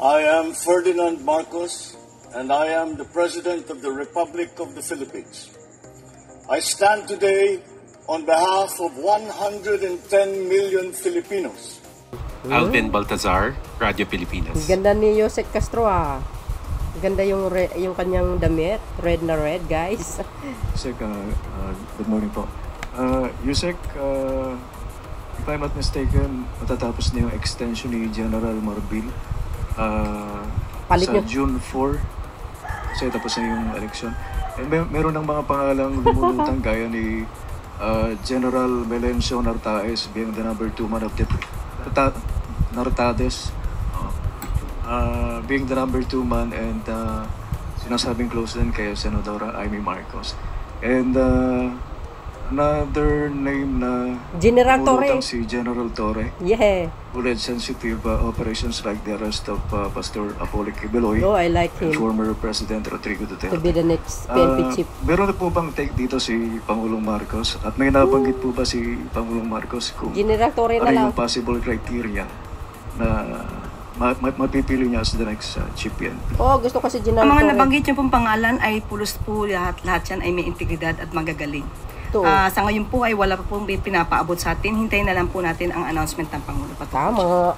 I am Ferdinand Marcos, and I am the President of the Republic of the Philippines. I stand today on behalf of 110 million Filipinos. Alvin Baltazar, Radio Pilipinas. Ganda ni Yusek Castro ah. Ganda yung kanyang damit. Red na red, guys. Yusek, good morning po. Yusek, if I'm not mistaken, matatapos na yung extension ni General Marbil sa June 4. Kasi tapos na yung election. And meron ng mga pangalang lumulutang gaya ni General Melencio Nartaes being the number 2 man of the Nartades being the number 2 man, and sinasabing close din kay Senadora Amy Marcos. And another name na General Torre. Si General Torre. Yeah. Who led sensitive operations like the arrest of Pastor Apollo Kibeloy. Oh, I like him. And former President Rodrigo Duterte. To be the next PNP chief. Meron na po bang take dito si Pangulong Marcos? At may nabanggit po ba si Pangulong Marcos kung General Torre na lang. Yung possible criteria na mapipili niya as the next chief PNP? Oh, gusto ko si General Ang mga Torre. nabanggit niyo pong pangalan ay pulos po lahat yan ay may integridad at magagaling. Sa ngayon po ay wala pa pong pinapaabot sa atin. Hintayin na lang po natin ang announcement ng Pangulo. Tama.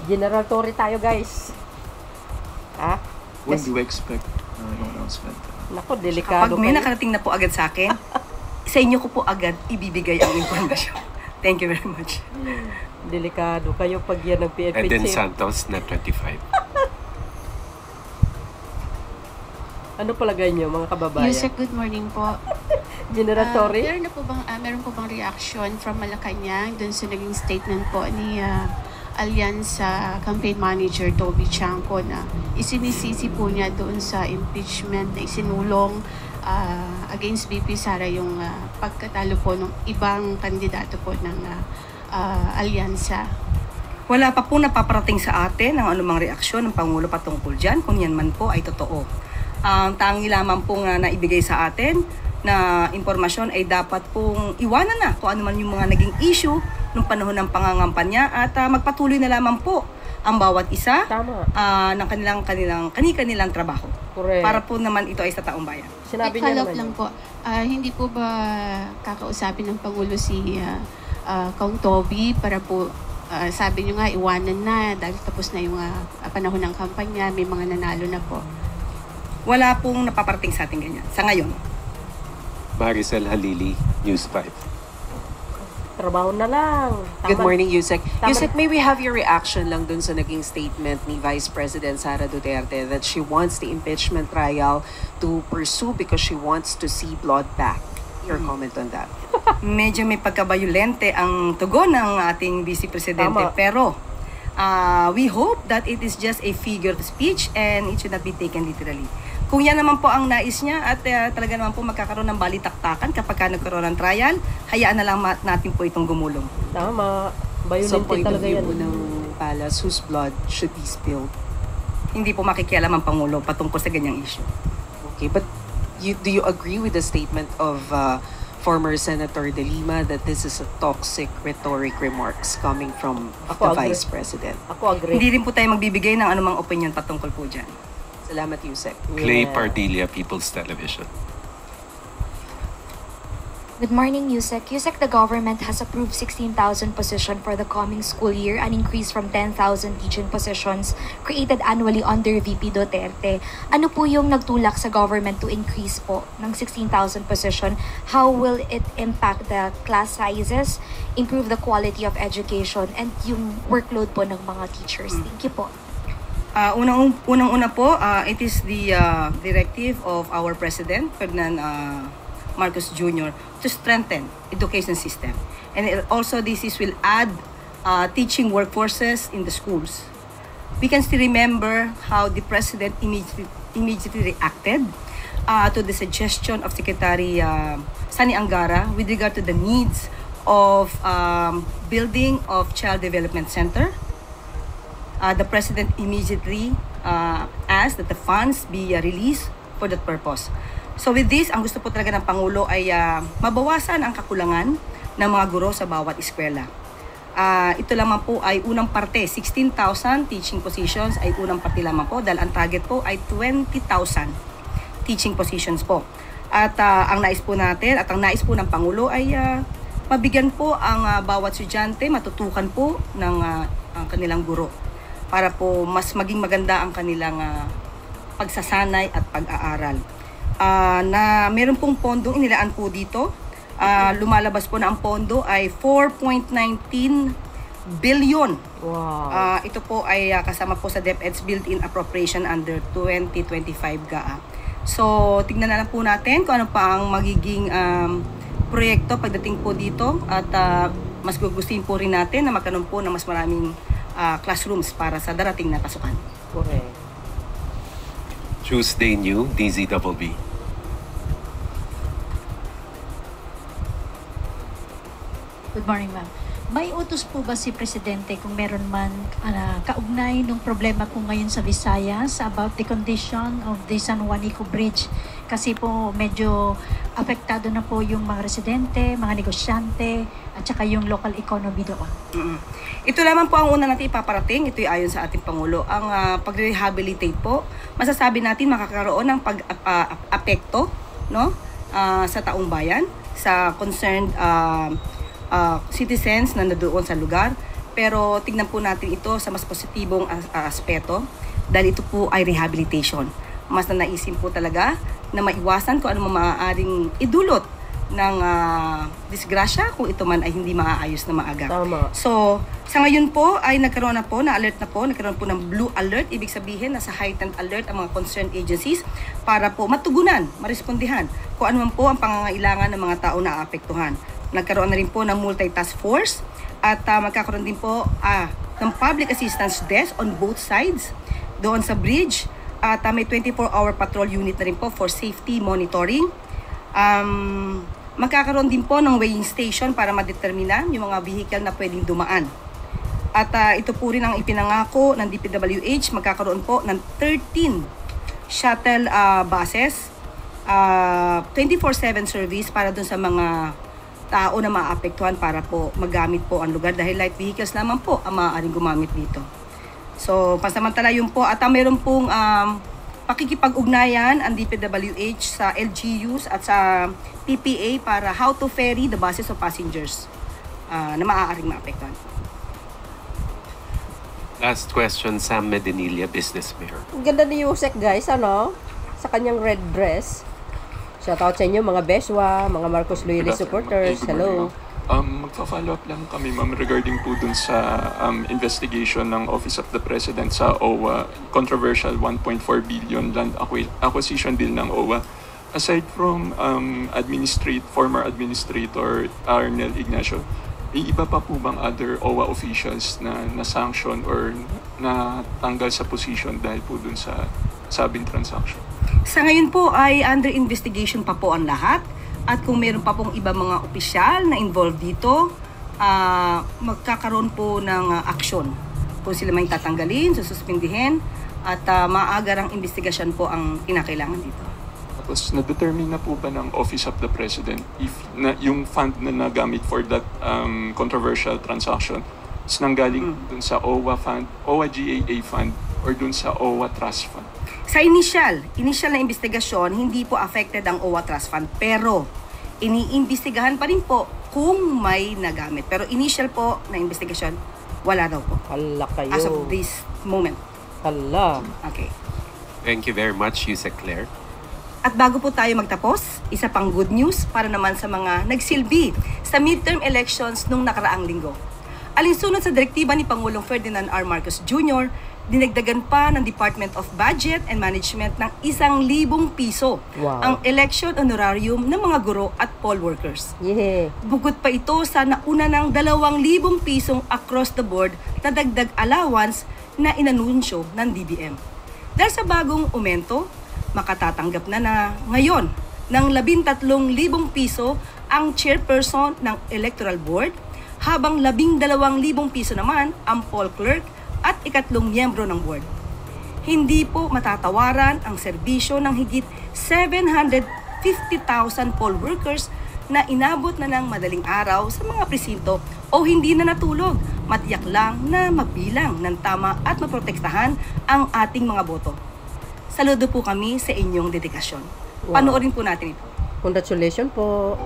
General Torre tayo, guys. When do you expect yung announcement? Naku, delikado. Kapag may nakarating na po agad sa akin, sa inyo ko po agad ibibigay ang informasyon. Thank you very much. Delikado kayo pag yan ng PNP Eden chief. Santos na 25. Ano palagay niyo, mga kababayan? Yusek, good morning po. General Torre? Meron po bang reaction from Malacanang dun sa naging statement po ni Alliance campaign manager Toby Chanco na isinisisi po niya doon sa impeachment na isinulong against VP Sara yung pagkatalo po ng ibang kandidato po ng Alyansa? Wala pa po napaparating sa atin ang anumang reaksyon ng Pangulo patungkol dyan, kung yan man po ay totoo. Ang tangi lamang pong naibigay sa atin na impormasyon ay dapat pong iwanan na kung ano man yung mga naging issue nung panahon ng pangangampanya at magpatuloy na lamang po ang bawat isa ng kanilang trabaho. Correct. Para po naman ito ay sa taong bayan. Sinabi niya naman lang po, hindi po ba kakausapin ng Pangulo si Kong Toby para po sabi niyo nga iwanan na dahil tapos na yung panahon ng kampanya, may mga nanalo na po? Wala pong napaparating sa atin ganyan sa ngayon. Maricel Halili, News 5. Trabaho na lang. Good morning, Yusek. Yusek, may we have your reaction lang dun sa naging statement ni Vice President Sara Duterte that she wants the impeachment trial to pursue because she wants to see blood back. Your comment on that? Medyo may pagkabayulente ang tugon ng ating Vice Presidente, pero we hope that it is just a figure of speech and it should not be taken literally. Kung yan naman po ang nais niya at talaga naman po magkakaroon ng balitaktakan kapag nagkaroon ng trial, hayaan na lang natin po itong gumulong. Tama. Bayulente talaga yan. So, ng palace whose blood should be spilled? Hindi po makikialam ang Pangulo patungkol sa ganyang issue. Okay, but do you agree with the statement of former Senator De Lima that this is a toxic rhetoric remarks coming from the Vice President? Ako agree. Hindi rin po tayo magbibigay ng anumang opinion patungkol po dyan. Salamat, Yusek. Clay Pardilla, People's Television. Good morning, Yusek. Yusek, the government has approved 16,000 positions for the coming school year, an increase from 10,000 teaching positions created annually under VP Duterte. Ano po yung nagtulak sa government to increase po ng 16,000 position? How will it impact the class sizes, improve the quality of education, and yung workload po ng mga teachers? Thank you po. Unang-una po, it is the directive of our President, Ferdinand Marcos Jr., to strengthen education system. And also this will add teaching workforces in the schools. We can still remember how the President immediately reacted to the suggestion of Secretary Sani Angara with regard to the needs of building of Child Development Center. The President immediately asked that the funds be released for that purpose. So with this, ang gusto po talaga ng Pangulo ay mabawasan ang kakulangan ng mga guro sa bawat eskwela. Ito lamang po ay unang parte, 16,000 teaching positions ay unang parte lamang po dahil ang target po ay 20,000 teaching positions po. At ang nais po natin at ang nais po ng Pangulo ay mabigyan po ang bawat estudyante, matutukan po ng ang kanilang guro para po mas maging maganda ang kanilang pagsasanay at pag-aaral. Na meron pong pondong inilaan po dito. Lumalabas po na ang pondo ay 4.19 billion. Wow. Ito po ay kasama po sa DepEd's built-in appropriation under 2025 GAA. So, tingnan na lang po natin kung ano pa ang magiging proyekto pagdating po dito at mas gugustuhin po rin natin na magkaroon po ng mas maraming classrooms para sa darating na pasukan. Correct. Tuesday New, DZBB. Good morning, ma'am. May utos po ba si Presidente kung meron man kaugnay ng problema po ngayon sa Visayas about the condition of the San Juanico Bridge? Kasi po medyo apektado na po yung mga residente, mga negosyante, at saka yung local economy doon. Ito lamang po ang una natin ipaparating. Ito ay ayon sa ating Pangulo. Ang pag-rehabilitate po, masasabi natin makakaroon ng pag-apekto no? Sa taong bayan, sa concerned citizens na nandoon sa lugar. Pero tingnan po natin ito sa mas positibong aspeto dahil ito po ay rehabilitation. Mas nanaisin po talaga na maiwasan kung ano maaaring idulot ng disgrasya kung ito man ay hindi maaayos na maaga. Tama. So, sa ngayon po ay nagkaroon po ng blue alert. Ibig sabihin nasa heightened alert ang mga concerned agencies para po matugunan, marespondihan kung ano man po ang pangangailangan ng mga tao na aapektuhan. Nagkaroon na rin po ng multi-task force at magkakaroon din po ng public assistance desk on both sides doon sa bridge at may 24-hour patrol unit na rin po for safety monitoring. Magkakaroon din po ng weighing station para madetermina yung mga vehicle na pwedeng dumaan. At ito po rin ang ipinangako ng DPWH, magkakaroon po ng 13 shuttle buses, 24/7 service para dun sa mga tao na maapektuhan para po magamit po ang lugar dahil light vehicles lamang po ang maaaring gumamit dito. So, pansamantala yun po at mayroon pong pakikipag-ugnayan ang DPWH sa LGUs at sa PPA para how to ferry the buses of passengers na maaaring maapektuhan. Last question, Sam Medinilla, Business Mayor. Ang ganda ni Yusek, guys, ano? Sa kanyang red dress. Shoutout sa inyo, mga Beshwa, mga Marcos Loyalist supporters. Hello. Magpa-follow up lang kami, ma'am, regarding po dun sa investigation ng Office of the President sa OWA, controversial 1.4 billion land acquisition bill ng OWA. Aside from former administrator Arnel Ignacio, may iba pa po bang other OWA officials na na-sanction or natanggal sa position dahil po dun sa sabing transaction? Sa ngayon po ay under investigation pa po ang lahat at kung meron pa pong iba mga opisyal na involved dito, magkakaroon po ng aksyon. Kung sila may tatanggalin, sususpindihin at maagarang investigasyon po ang kinakailangan dito. Tapos na-determine na po ba ng Office of the President if yung fund na nagamit for that controversial transaction is nanggaling dun sa OWA fund, OWA GAA fund or dun sa OWA Trust Fund? Sa initial na investigasyon, hindi po affected ang OWA Trust Fund, pero iniimbestigahan pa rin po kung may nagamit. Pero initial po na investigasyon, wala daw po. Hala kayo. As of this moment. Hala. Okay. Thank you very much, Yusek Claire. At bago po tayo magtapos, isa pang good news para naman sa mga nagsilbi sa midterm elections nung nakaraang linggo. Alinsunod sa direktiba ni Pangulong Ferdinand R. Marcos Jr., dinagdagan pa ng Department of Budget and Management ng 1,000 piso ang election honorarium ng mga guro at poll workers. Yeah. Bukod pa ito sa nauna ng 2,000 pisong across the board na dagdag allowance na inanunsyo ng DBM. Dahil sa bagong aumento, makatatanggap na ngayon ng 13,000 piso ang chairperson ng Electoral Board, habang 12,000 piso naman ang poll clerk at ikatlong miyembro ng board. Hindi po matatawaran ang serbisyo ng higit 750,000 poll workers na inabot na ng madaling araw sa mga presinto o hindi na natulog. Matiyak lang na mabilang ng tama at maprotektahan ang ating mga boto. Saludo po kami sa inyong dedikasyon. Panoorin po natin ito. Congratulations po.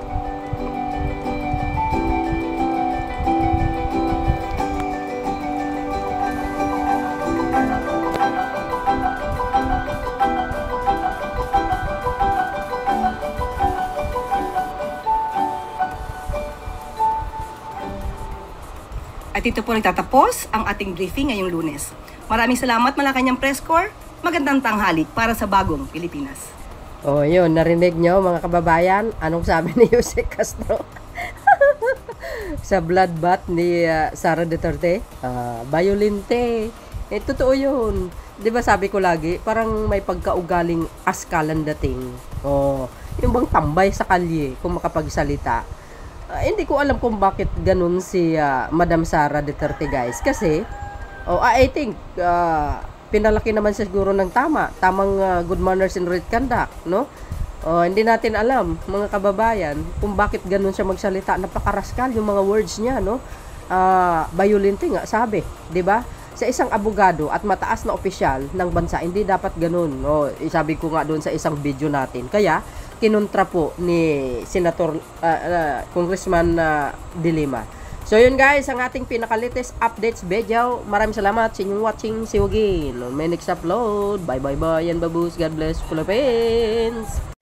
At ito po nagtatapos ang ating briefing ngayong Lunes. Maraming salamat Malacanang Press Corps. Magandang tanghali para sa bagong Pilipinas. Oh, yun, narinig nyo mga kababayan, anong sabi ni Jose Castro sa bloodbath ni Sara Duterte? Violente. Totoo yun. Di ba sabi ko lagi, parang may pagkaugaling askalan dating. Oh, yung bang tambay sa kalye kung makapagsalita. Hindi ko alam kung bakit ganun si Madam Sara Duterte, guys. Kasi, I think, pinalaki naman siguro ng tamang good manners and right conduct, no? Hindi natin alam, mga kababayan, kung bakit ganun siya magsalita. Napakaraskal yung mga words niya, no? Violente nga, sabi, di ba? Sa isang abogado at mataas na opisyal ng bansa, hindi dapat ganun. Sabi ko nga doon sa isang video natin. Kaya, kinontra po ni Senator Congressman De Lima. So yun guys, ang ating pinaka-latest updates video. Maraming salamat sa inyong watching. See you again on my next upload. Bye bye bye and baboos. God bless Philippines.